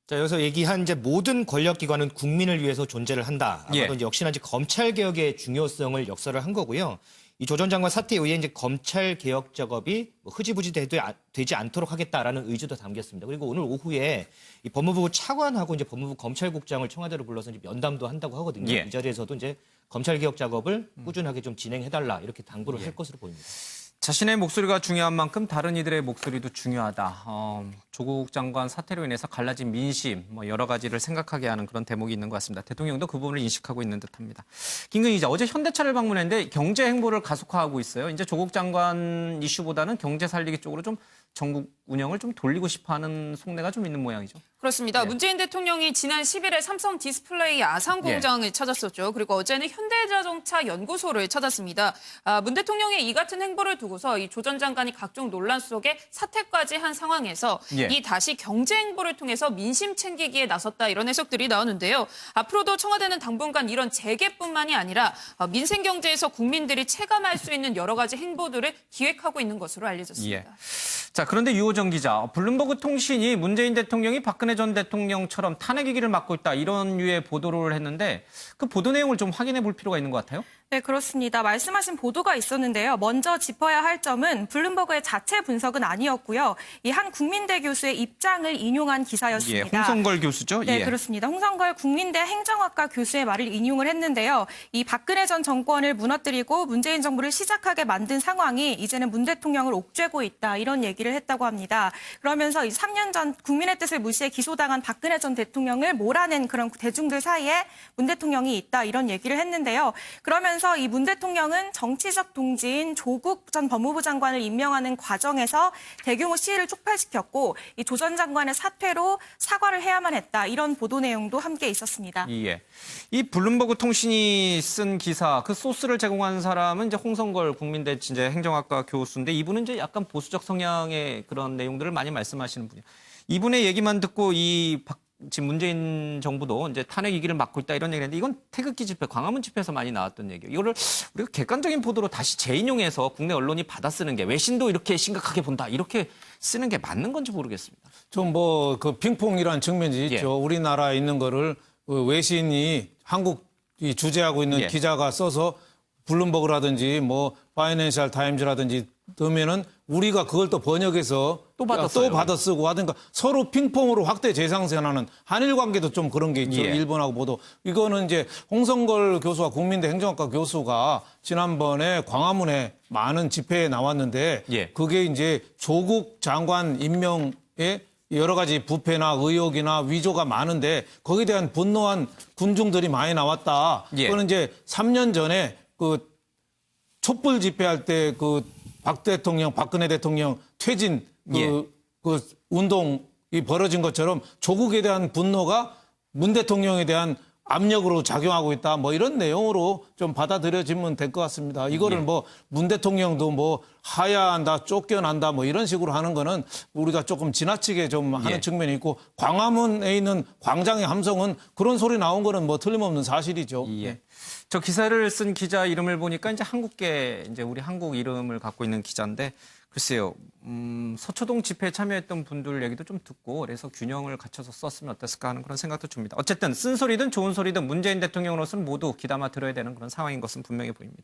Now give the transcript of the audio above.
자, 여기서 얘기한 이제 모든 권력기관은 국민을 위해서 존재를 한다. 아마도 이제 역시나 이제 검찰 개혁의 중요성을 역설을 한 거고요. 이 조 전 장관 사퇴 이후에 이제 검찰 개혁 작업이 흐지부지 되지 않도록 하겠다라는 의지도 담겼습니다. 그리고 오늘 오후에 이 법무부 차관하고 이제 법무부 검찰국장을 청와대로 불러서 이제 면담도 한다고 하거든요. 이 자리에서도 이제 검찰 개혁 작업을 꾸준하게 좀 진행해달라 이렇게 당부를 할 것으로 보입니다. 자신의 목소리가 중요한 만큼 다른 이들의 목소리도 중요하다. 조국 장관 사태로 인해서 갈라진 민심, 여러 가지를 생각하게 하는 그런 대목이 있는 것 같습니다. 대통령도 그 부분을 인식하고 있는 듯합니다. 김근희 기자, 어제 현대차를 방문했는데 경제 행보를 가속화하고 있어요. 이제 조국 장관 이슈보다는 경제 살리기 쪽으로 좀 전국 운영을 좀 돌리고 싶어하는 속내가 좀 있는 모양이죠. 그렇습니다. 문재인 대통령이 지난 10일에 삼성 디스플레이 아산 공장을 찾았었죠. 그리고 어제는 현대자동차 연구소를 찾았습니다. 문 대통령의 이 같은 행보를 두고서 이 조 전 장관이 각종 논란 속에 사퇴까지 한 상황에서 이 다시 경제 행보를 통해서 민심 챙기기에 나섰다 이런 해석들이 나오는데요. 앞으로도 청와대는 당분간 이런 재개뿐만이 아니라 민생 경제에서 국민들이 체감할 수 있는 여러 가지 행보들을 기획하고 있는 것으로 알려졌습니다. 자, 그런데 유호정 기자, 블룸버그 통신이 문재인 대통령이 박근혜 전 대통령처럼 탄핵 위기를 맞고 있다 이런 류의 보도를 했는데 그 보도 내용을 좀 확인해 볼 필요가 있는 것 같아요. 네, 그렇습니다. 말씀하신 보도가 있었는데요. 먼저 짚어야 할 점은 블룸버그의 자체 분석은 아니었고요. 이 한 국민대 교수의 입장을 인용한 기사였습니다. 홍성걸 교수죠? 네, 그렇습니다. 홍성걸 국민대 행정학과 교수의 말을 인용을 했는데요. 이 박근혜 전 정권을 무너뜨리고 문재인 정부를 시작하게 만든 상황이 이제는 문 대통령을 옥죄고 있다 이런 얘기를 했다고 합니다. 그러면서 이 3년 전 국민의 뜻을 무시해 기소당한 박근혜 전 대통령을 몰아낸 그런 대중들 사이에 문 대통령이 있다 이런 얘기를 했는데요. 그러면서 이 문 대통령은 정치적 동지인 조국 전 법무부 장관을 임명하는 과정에서 대규모 시위를 촉발시켰고 이 조 전 장관의 사퇴로 사과를 해야만 했다. 이런 보도 내용도 함께 있었습니다. 이 블룸버그 통신이 쓴 기사, 그 소스를 제공한 사람은 이제 홍성걸 국민대 이제 행정학과 교수인데 이분은 이제 약간 보수적 성향의 그런 내용들을 많이 말씀하시는 분이에요. 이분의 얘기만 듣고 지금 문재인 정부도 이제 탄핵 위기를 맞고 있다 이런 얘기를 했는데 이건 태극기 집회, 광화문 집회에서 많이 나왔던 얘기예요. 이거를 우리가 객관적인 보도로 다시 재인용해서 국내 언론이 받아쓰는 게 외신도 이렇게 심각하게 본다 이렇게 쓰는 게 맞는 건지 모르겠습니다. 좀 그 핑퐁이라는 측면이 있죠. 우리나라에 있는 거를 외신이 한국이 주재하고 있는 기자가 써서 블룸버그라든지 파이낸셜 타임즈라든지 넣으면은 우리가 그걸 또 번역해서 또 받아 쓰고 하든가 서로 핑퐁으로 확대 재생산하는 한일 관계도 좀 그런 게 있죠. 일본하고 모두. 이거는 이제 홍성걸 교수와 국민대 행정학과 교수가 지난번에 광화문에 많은 집회에 나왔는데 그게 이제 조국 장관 임명에 여러 가지 부패나 의혹이나 위조가 많은데 거기에 대한 분노한 군중들이 많이 나왔다. 그거는 이제 3년 전에 그 촛불 집회할 때 박근혜 대통령 퇴진 그 운동이 벌어진 것처럼 조국에 대한 분노가 문 대통령에 대한 압력으로 작용하고 있다. 이런 내용으로 좀 받아들여지면 될 것 같습니다. 이거를 문 대통령도 하야한다, 쫓겨난다, 이런 식으로 하는 거는 우리가 조금 지나치게 좀 하는 측면이 있고 광화문에 있는 광장의 함성은 그런 소리 나온 거는 틀림없는 사실이죠. 저 기사를 쓴 기자 이름을 보니까 이제 한국계, 이제 우리 한국 이름을 갖고 있는 기자인데 글쎄요, 서초동 집회에 참여했던 분들 얘기도 좀 듣고 그래서 균형을 갖춰서 썼으면 어땠을까 하는 그런 생각도 듭니다. 어쨌든 쓴소리든 좋은 소리든 문재인 대통령으로서는 모두 귀담아 들어야 되는 그런 상황인 것은 분명해 보입니다.